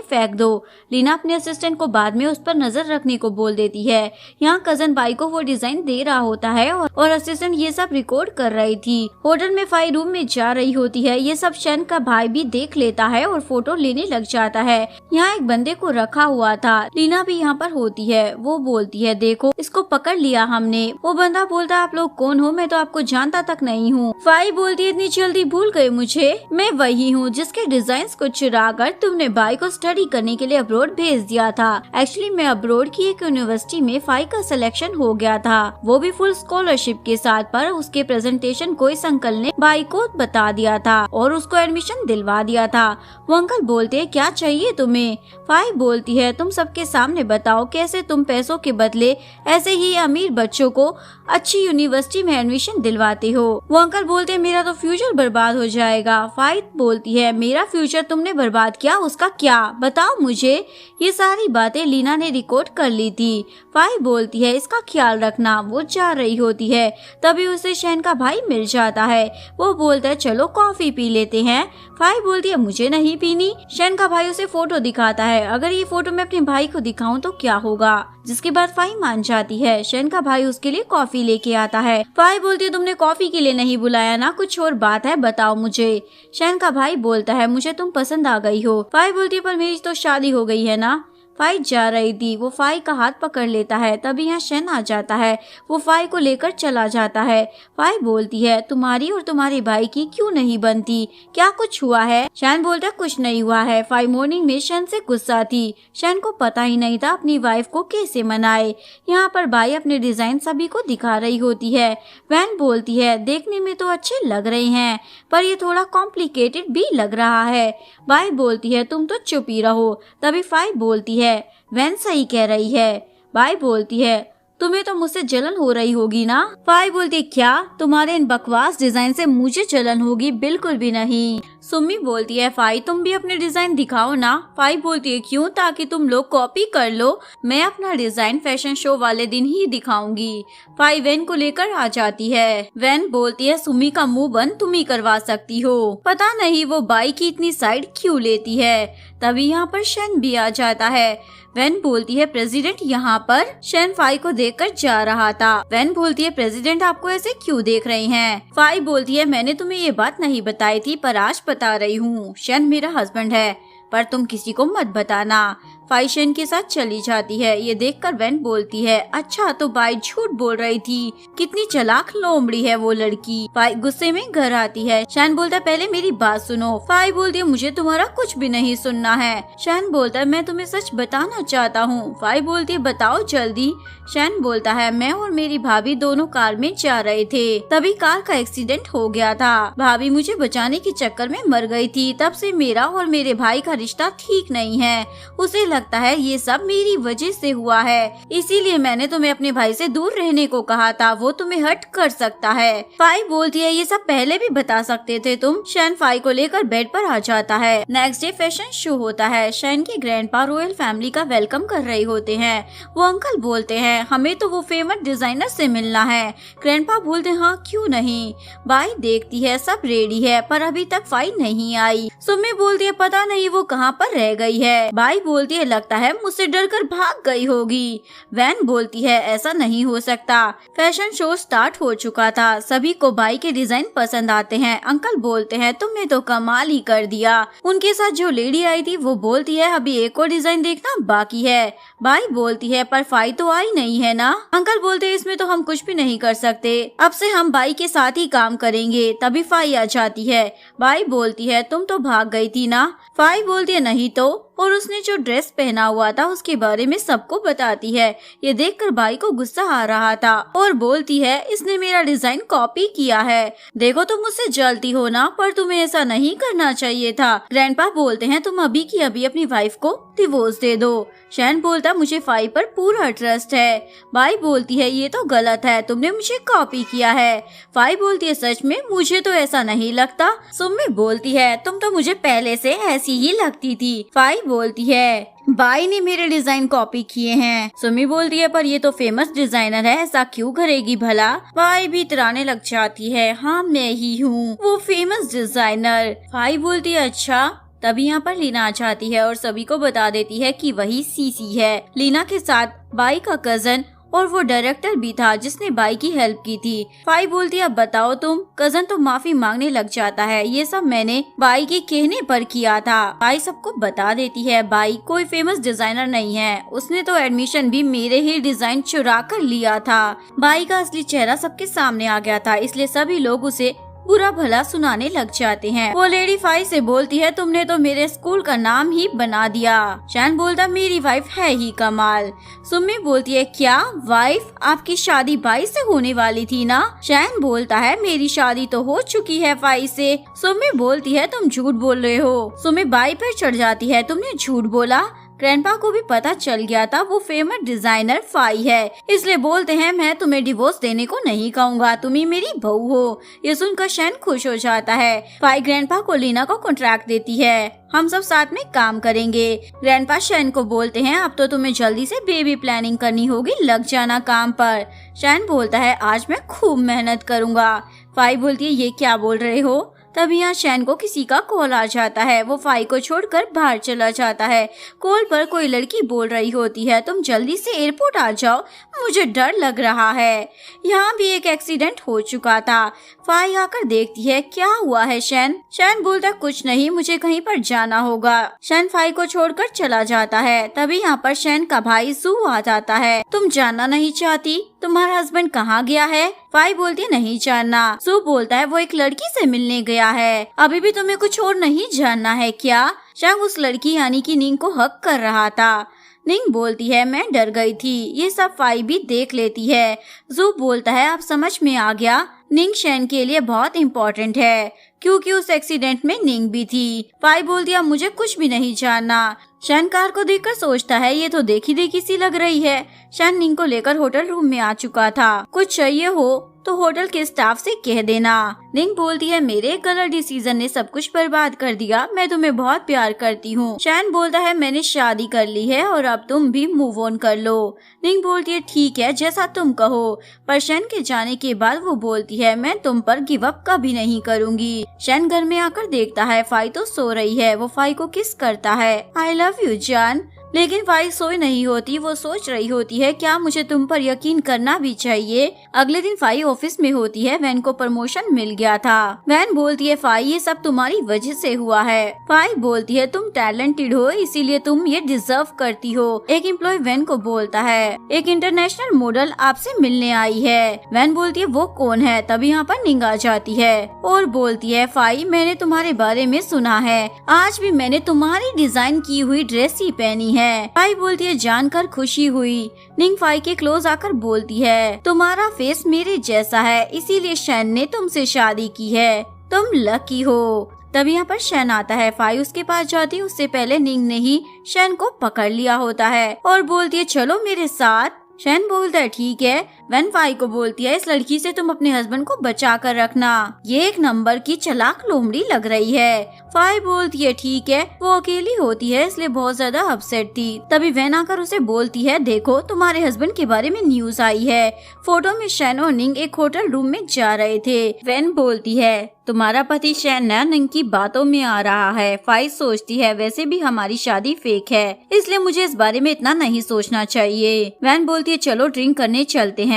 Speaker 1: फेंक दो। लीना अपने असिस्टेंट को बाद में उस पर नजर रखने को बोल देती है। यहाँ कजन बाई को वो डिजाइन दे रहा होता है और असिस्टेंट ये सब रिकॉर्ड कर रही थी। होटल में फाई रूम में जा रही होती है। ये सब शन का भाई भी देख लेता है और फोटो लेने लग जाता है। यहाँ एक बंदे को रखा हुआ था। लीना भी यहाँ पर होती है। वो बोलती है देखो इसको पकड़ लिया हमने। वो बंदा बोलता है आप लोग कौन हो, मैं तो आपको जानता तक नहीं हूँ। फाई बोलती है इतनी जल्दी भूल गए मुझे, मैं वही हूँ जिसके डिजाइन्स को चुरा कर तुमने बाई को स्टडी करने के लिए अब्रोड भेज दिया था। एक्चुअली मैं अब्रोड की एक यूनिवर्सिटी में फाई का सिलेक्शन हो गया था, वो भी फुल स्कॉलरशिप के साथ, पर उसके प्रेजेंटेशन को इस अंकल ने बाई को बता दिया था और उसको एडमिशन दिलवा दिया था। वो अंकल बोलते हैं क्या चाहिए तुम्हें। फाई बोलती है तुम सबके सामने बताओ कैसे तुम पैसों के बदले ऐसे ही अमीर बच्चों को अच्छी यूनिवर्सिटी में एडमिशन दिलवाते हो। वो अंकल बोलते हैं मेरा तो फ्यूचर बर्बाद हो जाएगा। फाई बोलती है मेरा फ्यूचर तुमने बर्बाद किया, उसका क्या, बताओ मुझे। ये सारी बातें लीना ने रिकॉर्ड कर ली थी। फाई बोलती है इसका ख्याल रखना। वो जा रही होती है, तभी उसे शैन का भाई मिल जाता है। वो बोलता है चलो कॉफी पी लेते हैं। फाई बोलती है मुझे नहीं पीनी। शैन का भाई उसे फोटो दिखाता है, अगर ये फोटो मैं अपने भाई को दिखाऊं तो क्या होगा, जिसके बाद फाई मान जाती है। शैन का भाई उसके लिए कॉफी लेके आता है। फाई बोलती है तुमने कॉफी के लिए नहीं बुलाया ना, कुछ और बात है बताओ मुझे। शैन का भाई बोलता है मुझे तुम पसंद आ गई हो। फाई बोलती है पर मेरी तो शादी हो गई है ना। फाई जा रही थी, वो फाई का हाथ पकड़ लेता है, तभी यहाँ शन आ जाता है। वो फाई को लेकर चला जाता है। फाई बोलती है तुम्हारी और तुम्हारे भाई की क्यों नहीं बनती, क्या कुछ हुआ है। शन बोलता है कुछ नहीं हुआ है। फाई मॉर्निंग में शन से गुस्सा थी। शन को पता ही नहीं था अपनी वाइफ को कैसे मनाए। यहाँ पर बाई अपने डिजाइन सभी को दिखा रही होती है। वैन बोलती है देखने में तो अच्छे लग रहे हैं, पर ये थोड़ा कॉम्प्लिकेटेड भी लग रहा है। बाई बोलती है तुम तो चुप ही रहो। तभी फाई बोलती है वैन सही कह रही है। बाई बोलती है तुम्हें तो मुझसे जलन हो रही होगी ना। फाई बोलती है क्या तुम्हारे इन बकवास डिजाइन से मुझे जलन होगी? बिल्कुल भी नहीं। सुम्मी बोलती है फाई तुम भी अपने डिजाइन दिखाओ ना। फाई बोलती है क्यों? ताकि तुम लोग कॉपी कर लो। मैं अपना डिजाइन फैशन शो वाले दिन ही दिखाऊंगी। फाई वैन को लेकर आ जाती है। वैन बोलती है सुम्मी का मुंह बंद तुम ही करवा सकती हो। पता नहीं वो बाई की इतनी साइड क्यों लेती है। तभी यहाँ पर शेन भी आ जाता है। वैन बोलती है प्रेसिडेंट यहाँ पर। शेन फाई को देखकर जा रहा था। वैन बोलती है प्रेसिडेंट आपको ऐसे क्यों देख रहे हैं? फाई बोलती है मैंने तुम्हें ये बात नहीं बताई थी पर आज बता रही हूँ। शेन मेरा हस्बैंड है पर तुम किसी को मत बताना। फाई शेन के साथ चली जाती है। ये देखकर वैन बोलती है अच्छा तो बाई झूठ बोल रही थी। कितनी चालाक लोमड़ी है वो लड़की। फाई गुस्से में घर आती है। शेन बोलता है पहले मेरी बात सुनो। फाई बोलती है मुझे तुम्हारा कुछ भी नहीं सुनना है। शेन बोलता है मैं तुम्हें सच बताना चाहता हूँ। फाई बोलती है बताओ जल्दी। शेन बोलता है मैं और मेरी भाभी दोनों कार में जा रहे थे, तभी कार का एक्सीडेंट हो गया था। भाभी मुझे बचाने के चक्कर में मर गई थी। तब से मेरा और मेरे भाई का रिश्ता ठीक नहीं है। उसे लगता है ये सब मेरी वजह से हुआ है, इसीलिए मैंने तुम्हें अपने भाई से दूर रहने को कहा था। वो तुम्हें हर्ट कर सकता है। फाई बोलती है ये सब पहले भी बता सकते थे तुम। शेन फाई को लेकर बेड पर आ जाता है। नेक्स्ट डे फैशन शो होता है। शेन के ग्रैंडपा रॉयल फैमिली का वेलकम कर रहे होते हैं। वो अंकल बोलते हैं हमें तो वो फेमस डिजाइनर से मिलना है। ग्रैंडपा बोलते हैं हाँ क्यों नहीं। बाई देखती है सब रेडी है पर अभी तक फाई नहीं आई। सुम्मी बोलती है पता नहीं वो कहाँ पर रह गई है। बाई बोलती है लगता है मुझसे डरकर भाग गई होगी। वैन बोलती है ऐसा नहीं हो सकता। फैशन शो स्टार्ट हो चुका था। सभी को बाई के डिजाइन पसंद आते हैं। अंकल बोलते हैं तुमने तो कमाल ही कर दिया। उनके साथ जो लेडी आई थी वो बोलती है अभी एक और डिजाइन देखना बाकी है। बाई बोलती है पर फाई तो आई नहीं है ना। अंकल बोलते हैं इसमें तो हम कुछ भी नहीं कर सकते, अब से हम बाई के साथ ही काम करेंगे। तभी फाई आ जाती है। बाई बोलती है तुम तो भाग गई थी ना। फाई बोलती है नहीं तो, और उसने जो ड्रेस पहना हुआ था उसके बारे में सबको बताती है। ये देखकर बाई को गुस्सा आ रहा था और बोलती है इसने मेरा डिजाइन कॉपी किया है। देखो तुम मुझसे जलती हो ना, पर तुम्हें ऐसा नहीं करना चाहिए था। ग्रैंडपा बोलते हैं तुम अभी की अभी अपनी वाइफ को डिवोर्स दे दो। शैन बोलता मुझे फाई पर पूरा ट्रस्ट है। बाई बोलती है ये तो गलत है, तुमने मुझे कॉपी किया है। फाई बोलती है सच में मुझे तो ऐसा नहीं लगता। सुम्मी बोलती है तुम तो मुझे पहले से ऐसी ही लगती थी। फाई बोलती है बाई ने मेरे डिजाइन कॉपी किए हैं। सुम्मी बोलती है पर ये तो फेमस डिजाइनर है, ऐसा क्यों करेगी भला। बाई भी इतराने लग जाती है हाँ मैं ही हूँ वो फेमस डिजाइनर। फाई बोलती है अच्छा। तभी यहाँ पर लीना आ जाती है और सभी को बता देती है कि वही सीसी है। लीना के साथ बाई का कजन और वो डायरेक्टर भी था जिसने बाई की हेल्प की थी। फाई बोलती है अब बताओ तुम। कजन तो माफी मांगने लग जाता है, ये सब मैंने बाई के कहने पर किया था। बाई सबको बता देती है बाई कोई फेमस डिजाइनर नहीं है, उसने तो एडमिशन भी मेरे ही डिजाइन चुरा कर लिया था। बाई का असली चेहरा सबके सामने आ गया था, इसलिए सभी लोग उसे बुरा भला सुनाने लग जाते हैं। वो लेडी फाई से बोलती है तुमने तो मेरे स्कूल का नाम ही बना दिया। शैन बोलता मेरी वाइफ है ही कमाल। सुम्मी बोलती है क्या वाइफ, आपकी शादी बाई से होने वाली थी ना। शैन बोलता है मेरी शादी तो हो चुकी है फाई से। सुम्मी बोलती है तुम झूठ बोल रहे हो। सुम्मी बाई पर चढ़ जाती है तुमने झूठ बोला। ग्रैंडपा को भी पता चल गया था वो फेमस डिजाइनर फाई है, इसलिए बोलते हैं मैं तुम्हें डिवोर्स देने को नहीं कहूँगा, तुम ही मेरी बहू हो। ये सुनकर शैन खुश हो जाता है। फाई ग्रैंडपा को लीना को कॉन्ट्रैक्ट देती है, हम सब साथ में काम करेंगे। ग्रैंडपा शैन को बोलते हैं अब तो तुम्हें जल्दी से बेबी प्लानिंग करनी होगी, लग जाना काम पर। शैन बोलता है आज मैं खूब मेहनत करूँगा। फाई बोलती है ये क्या बोल रहे हो। तभी यहाँ शैन को किसी का कॉल आ जाता है। वो फाई को छोड़कर बाहर चला जाता है। कॉल पर कोई लड़की बोल रही होती है तुम जल्दी से एयरपोर्ट आ जाओ, मुझे डर लग रहा है। यहाँ भी एक एक्सीडेंट हो चुका था। फाई आकर देखती है क्या हुआ है शैन। शैन बोलता कुछ नहीं, मुझे कहीं पर जाना होगा। शैन फाई को छोड़कर चला जाता है। तभी यहाँ पर शैन का भाई सू आ जाता है। तुम जानना नहीं चाहती तुम्हारा हस्बैंड कहाँ गया है। फाई बोलती नहीं जानना। सू बोलता है वो एक लड़की से मिलने गया है। अभी भी तुम्हें कुछ और नहीं जानना है क्या। शैन उस लड़की यानी कि निंग को हक कर रहा था। निंग बोलती है मैं डर गई थी। ये सब फाई भी देख लेती है। जू बोलता है अब समझ में आ गया, निंग शैन के लिए बहुत इम्पोर्टेंट है। क्योंकि उस एक्सीडेंट में निंग भी थी। फाई बोलती है मुझे कुछ भी नहीं जानना। शैन कार को देखकर सोचता है ये तो देखी देखी सी लग रही है। शैन निंग को लेकर होटल रूम में आ चुका था। कुछ चाहिए हो तो होटल के स्टाफ से कह देना। निंग बोलती है मेरे गलत डिसीजन ने सब कुछ बर्बाद कर दिया, मैं तुम्हें बहुत प्यार करती हूँ। शैन बोलता है मैंने शादी कर ली है और अब तुम भी मूव ऑन कर लो। निंग बोलती है ठीक है जैसा तुम कहो। पर शैन के जाने के बाद वो बोलती है मैं तुम पर गिव अप कभी नहीं करूँगी। शैन घर में आकर देखता है फाई तो सो रही है। वो फाई को किस करता है आई लव यू जान। लेकिन फाई सोई नहीं होती। वो सोच रही होती है क्या मुझे तुम पर यकीन करना भी चाहिए। अगले दिन फाई ऑफिस में होती है। वैन को प्रमोशन मिल गया था। वैन बोलती है फाई ये सब तुम्हारी वजह से हुआ है। फाई बोलती है तुम टैलेंटेड हो इसीलिए तुम ये डिजर्व करती हो। एक एम्प्लॉय वैन को बोलता है एक इंटरनेशनल मॉडल आपसे मिलने आई है। वैन बोलती है वो कौन है। तभी यहाँ पर निंग आ जाती है और बोलती है फाई मैंने तुम्हारे बारे में सुना है, आज भी मैंने तुम्हारी डिजाइन की हुई ड्रेस ही पहनी है। फाई बोलती है जानकर खुशी हुई। निंग फाई के क्लोज आकर बोलती है तुम्हारा फेस मेरे जैसा है इसीलिए शैन ने तुमसे शादी की है, तुम लकी हो। तभी यहाँ पर शैन आता है। फाई उसके पास जाती है। उससे पहले निंग ने ही शैन को पकड़ लिया होता है और बोलती है चलो मेरे साथ। शैन बोलता है ठीक है। वैन फाई को बोलती है इस लड़की से तुम अपने हस्बैंड को बचा कर रखना, ये एक नंबर की चालाक लोमड़ी लग रही है। फाई बोलती है ठीक है। वो अकेली होती है इसलिए बहुत ज्यादा अपसेट थी। तभी वैन आकर उसे बोलती है देखो तुम्हारे हस्बैंड के बारे में न्यूज आई है। फोटो में शैन और निंग एक होटल रूम में जा रहे थे। वैन बोलती है तुम्हारा पति शैन निंग की बातों में आ रहा है। फाई सोचती है वैसे भी हमारी शादी फेक है इसलिए मुझे इस बारे में इतना नहीं सोचना चाहिए। वैन बोलती है चलो ड्रिंक करने चलते हैं।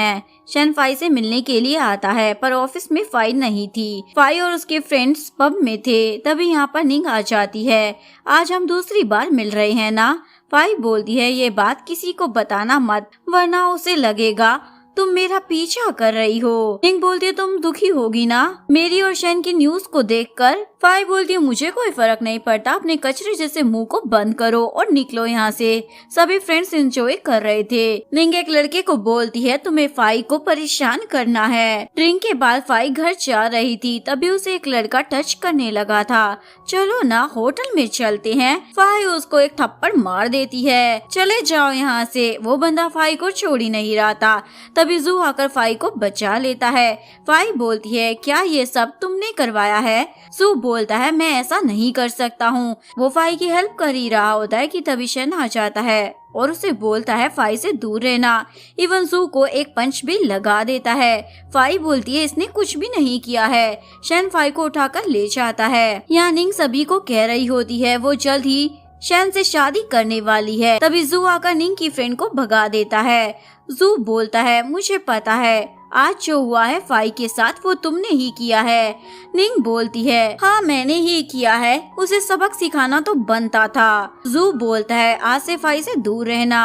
Speaker 1: शैन फाई से मिलने के लिए आता है पर ऑफिस में फाई नहीं थी। फाई और उसके फ्रेंड्स पब में थे। तभी यहाँ पर निंग आ जाती है। आज हम दूसरी बार मिल रहे हैं ना। फाई बोलती है ये बात किसी को बताना मत वरना उसे लगेगा तुम मेरा पीछा कर रही हो। निंग बोलती है तुम दुखी होगी ना मेरी और शैन की न्यूज को देखकर। फाई बोलती है मुझे कोई फर्क नहीं पड़ता, अपने कचरे जैसे मुंह को बंद करो और निकलो यहाँ से। सभी फ्रेंड्स एंजॉय कर रहे थे। निंग एक लड़के को बोलती है तुम्हें फाई को परेशान करना है। ड्रिंक के बाद फाई घर जा रही थी तभी उसे एक लड़का टच करने लगा था। चलो ना होटल में चलते हैं। फाई उसको एक थप्पड़ मार देती है। चले जाओ यहाँ से। वो बंदा फाई को छोड़ ही नहीं रहा था। तभी जू आकर फाई को बचा लेता है। फाई बोलती है क्या ये सब तुमने करवाया है। जू बोलता है मैं ऐसा नहीं कर सकता हूँ। वो फाई की हेल्प कर ही रहा होता है कि तभी शैन आ जाता है और उसे बोलता है फाई से दूर रहना। इवन जू को एक पंच भी लगा देता है। फाई बोलती है इसने कुछ भी नहीं किया है। शैन फाई को उठाकर ले जाता है। यहाँ निंग सभी को कह रही होती है वो जल्द ही शैन से शादी करने वाली है। तभी जू आकर निंग की फ्रेंड को भगा देता है। जू बोलता है मुझे पता है आज जो हुआ है फाई के साथ वो तुमने ही किया है। निंग बोलती है हाँ मैंने ही किया है, उसे सबक सिखाना तो बनता था। जू बोलता है आज से फाई से दूर रहना।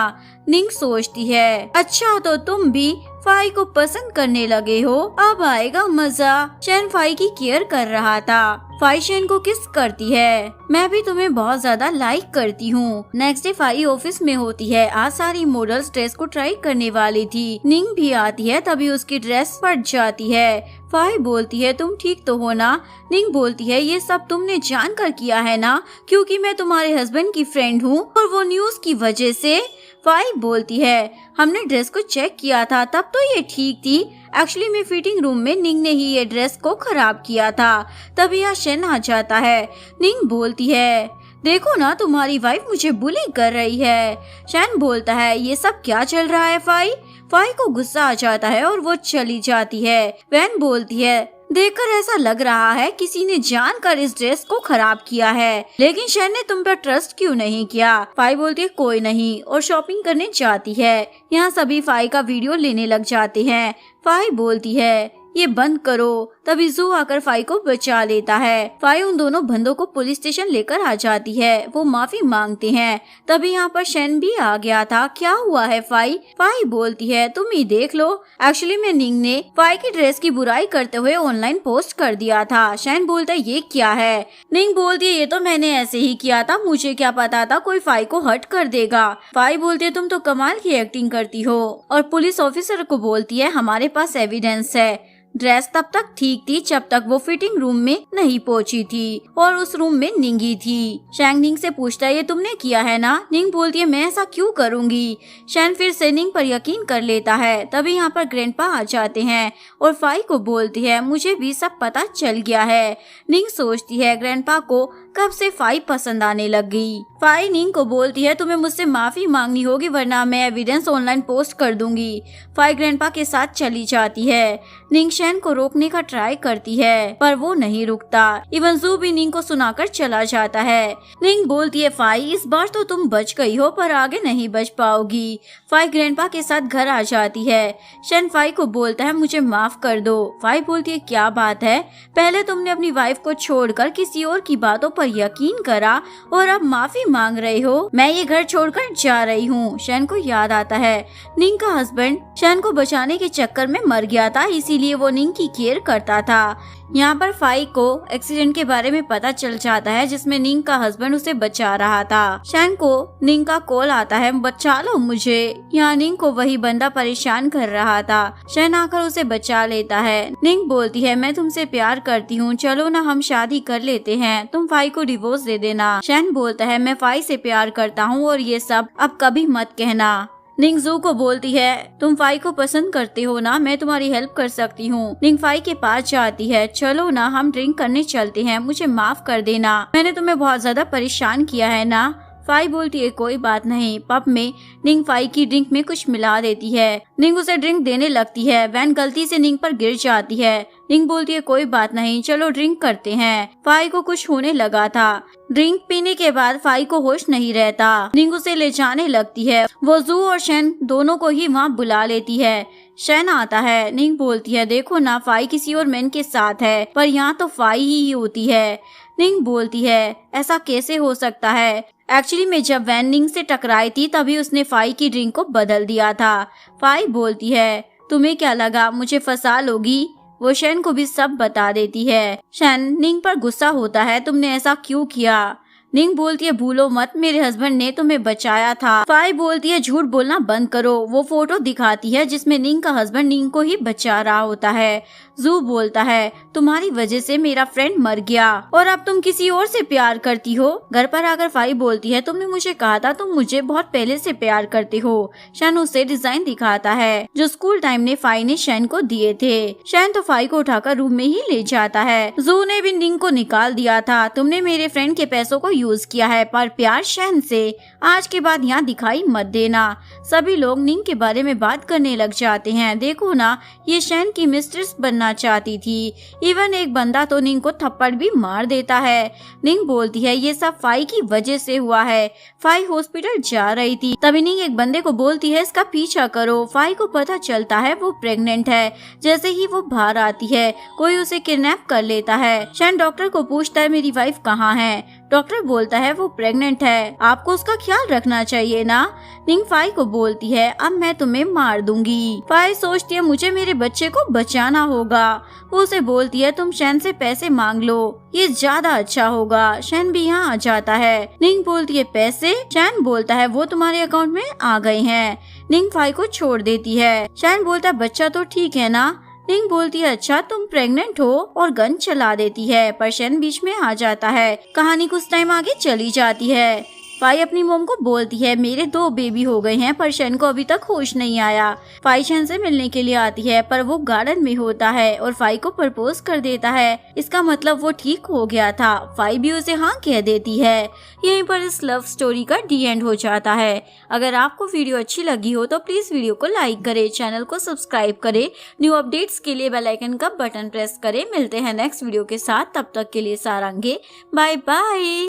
Speaker 1: निंग सोचती है अच्छा तो तुम भी फाई को पसंद करने लगे हो, अब आएगा मजा। शैन फाई की केयर कर रहा था। फाई शैन को किस करती है मैं भी तुम्हें बहुत ज्यादा लाइक करती हूँ। नेक्स्ट डे फाई ऑफिस में होती है। आज सारी मॉडल्स ड्रेस को ट्राई करने वाली थी। निंग भी आती है तभी उसकी ड्रेस फट जाती है। फाई बोलती है तुम ठीक तो हो ना। निंग बोलती है ये सब तुमने जानकर किया है ना क्योंकि मैं तुम्हारे हस्बैंड की फ्रेंड हूँ और वो न्यूज की वजह से। फाई बोलती है हमने ड्रेस को चेक किया था तब तो ये ठीक थी, एक्चुअली में फिटिंग रूम में निंग ने ही ये ड्रेस को खराब किया था। तभी यहाँ शैन आ जाता है। निंग बोलती है देखो ना तुम्हारी वाइफ मुझे बुली कर रही है। शैन बोलता है ये सब क्या चल रहा है फाई। फाई को गुस्सा आ जाता है और वो चली जाती है। वैन बोलती है देखकर ऐसा लग रहा है किसी ने जानकर इस ड्रेस को खराब किया है, लेकिन शैन ने तुम पर ट्रस्ट क्यों नहीं किया। फाई बोलती है कोई नहीं और शॉपिंग करने जाती है। यहाँ सभी फाई का वीडियो लेने लग जाते हैं। फाई बोलती है ये बंद करो। तभी जू आकर फाई को बचा लेता है। फाई उन दोनों बंदों को पुलिस स्टेशन लेकर आ जाती है। वो माफी मांगते हैं। तभी यहाँ पर शैन भी आ गया था। क्या हुआ है फाई। फाई बोलती है तुम ही देख लो, एक्चुअली में निंग ने फाई की ड्रेस की बुराई करते हुए ऑनलाइन पोस्ट कर दिया था। शैन बोलता है ये क्या है। निंग बोलती है ये तो मैंने ऐसे ही किया था, मुझे क्या पता था कोई फाई को हर्ट कर देगा। फाई बोलती है तुम तो कमाल की एक्टिंग करती हो और पुलिस ऑफिसर को बोलती है हमारे पास एविडेंस है। ड्रेस तब तक ठीक थी जब तक वो फिटिंग रूम में नहीं पहुंची थी और उस रूम में निंग ही थी। शैन निंग से पूछता है ये तुमने किया है ना? निंग बोलती है मैं ऐसा क्यों करूंगी। शैन फिर से निंग पर यकीन कर लेता है। तभी यहाँ पर ग्रैंडपा आ जाते हैं और फाई को बोलती है मुझे भी सब पता चल गया है। निंग सोचती है ग्रैंडपा को कब से फाई पसंद आने लग गई। फाई निंग को बोलती है तुम्हें मुझसे माफी मांगनी होगी वरना मैं एविडेंस ऑनलाइन पोस्ट कर दूंगी। फाई ग्रैंडपा के साथ चली जाती है। निंग शैन को रोकने का ट्राई करती है पर वो नहीं रुकता। इवन जू भी निंग को सुनाकर चला जाता है। निंग बोलती है फाई इस बार तो तुम बच गई हो पर आगे नहीं बच पाओगी। फाई ग्रैंडपा के साथ घर आ जाती है। शैन फाई को बोलता है मुझे माफ कर दो। फाई बोलती है क्या बात है, पहले तुमने अपनी वाइफ को छोड़कर किसी और की बातों पर यकीन करा और अब माफी मांग रहे हो। मैं ये घर छोड़कर जा रही हूँ। शैन को याद आता है निंग का हस्बैंड शैन को बचाने के चक्कर में मर गया था, इसीलिए वो निंग की केयर करता था। यहाँ पर फाई को एक्सीडेंट के बारे में पता चल जाता है जिसमें निंग का हस्बैंड उसे बचा रहा था। शैन को निंग का कॉल आता है बचा लो मुझे। यहाँ निंग को वही बंदा परेशान कर रहा था। शैन आकर उसे बचा लेता है। निंग बोलती है मैं तुमसे प्यार करती हूँ, चलो ना हम शादी कर लेते हैं, तुम फाई को डिवोर्स दे देना। शैन बोलता है मैं फाई से प्यार करता हूँ और ये सब अब कभी मत कहना। निंग जू को बोलती है तुम फाई को पसंद करते हो ना, मैं तुम्हारी हेल्प कर सकती हूँ। निंग फाई के पास जाती है चलो ना हम ड्रिंक करने चलते हैं, मुझे माफ कर देना, मैंने तुम्हें बहुत ज्यादा परेशान किया है ना। फाई बोलती है कोई बात नहीं। पब में निंग फाई की ड्रिंक में कुछ मिला देती है। निंग उसे ड्रिंक देने लगती है। वैन गलती से निंग पर गिर जाती है। निंग बोलती है कोई बात नहीं चलो ड्रिंक करते हैं। फाई को कुछ होने लगा था। ड्रिंक पीने के बाद फाई को होश नहीं रहता। निंग उसे ले जाने लगती है। वो जू और शैन दोनों को ही वहाँ बुला लेती है। शैन आता है। निंग बोलती है देखो ना फाई किसी और मैन के साथ है पर यहाँ तो फाई ही होती है। निंग बोलती है ऐसा कैसे हो सकता है, एक्चुअली में जब वैन निंग से टकराई थी तभी उसने फाई की ड्रिंक को बदल दिया था। फाई बोलती है तुम्हें क्या लगा मुझे फंसा लोगी। वो शैन को भी सब बता देती है। शैन निंग पर गुस्सा होता है तुमने ऐसा क्यों किया। निंग बोलती है भूलो मत मेरे हस्बैंड ने तुम्हें बचाया था। फाई बोलती है झूठ बोलना बंद करो। वो फोटो दिखाती है जिसमें निंग का हस्बैंड निंग को ही बचा रहा होता है। जू बोलता है तुम्हारी वजह से मेरा फ्रेंड मर गया और अब तुम किसी और से प्यार करती हो। घर पर आकर फाई बोलती है तुमने मुझे कहा था तुम मुझे बहुत पहले से प्यार करते हो। शैन उसे डिजाइन दिखाता है जो स्कूल टाइम ने फाई ने शैन को दिए थे। शैन तो फाई को उठाकर रूम में ही ले जाता है। जू ने भी निंग को निकाल दिया था। तुमने मेरे फ्रेंड के पैसों को यूज किया है पर प्यार शैन से, आज के बाद यहाँ दिखाई मत देना। सभी लोग निंग के बारे में बात करने लग जाते हैं। देखो ना ये शैन की मिस्ट्रेस बनना चाहती थी। इवन एक बंदा तो निंग को थप्पड़ भी मार देता है। निंग बोलती है ये सब फाई की वजह से हुआ है। फाई हॉस्पिटल जा रही थी तभी निंग एक बंदे को बोलती है इसका पीछा करो। फाई को पता चलता है वो प्रेग्नेंट है। जैसे ही वो बाहर आती है कोई उसे किडनैप कर लेता है। शैन डॉक्टर को पूछता है मेरी वाइफ कहाँ है। डॉक्टर बोलता है वो प्रेग्नेंट है, आपको उसका ख्याल रखना चाहिए ना। निंग फाई को बोलती है अब मैं तुम्हें मार दूंगी। फाई सोचती है मुझे मेरे बच्चे को बचाना होगा। वो उसे बोलती है तुम शैन से पैसे मांग लो, ये ज्यादा अच्छा होगा। शैन भी यहाँ आ जाता है। निंग बोलती है पैसे। शैन बोलता है वो तुम्हारे अकाउंट में आ गए हैं। निंग फाई को छोड़ देती है। शैन बोलता है बच्चा तो ठीक है ना। निंग बोलती है अच्छा तुम प्रेग्नेंट हो और गन चला देती है पर शैन बीच में आ जाता है। कहानी कुछ टाइम आगे चली जाती है। फाई अपनी मोम को बोलती है मेरे 2 बेबी हो गए हैं पर शैन को अभी तक होश नहीं आया। फाई शैन से मिलने के लिए आती है पर वो गार्डन में होता है और फाई को प्रपोज कर देता है। इसका मतलब वो ठीक हो गया था। फाई भी उसे हाँ कह देती है। यहीं पर इस लव स्टोरी का डी एंड हो जाता है। अगर आपको वीडियो अच्छी लगी हो तो प्लीज वीडियो को लाइक करे, चैनल को सब्सक्राइब करे, न्यू अपडेट्स के लिए बेल आइकन का बटन प्रेस करे। मिलते हैं नेक्स्ट वीडियो के साथ, तब तक के लिए सारंगे बाय बाय।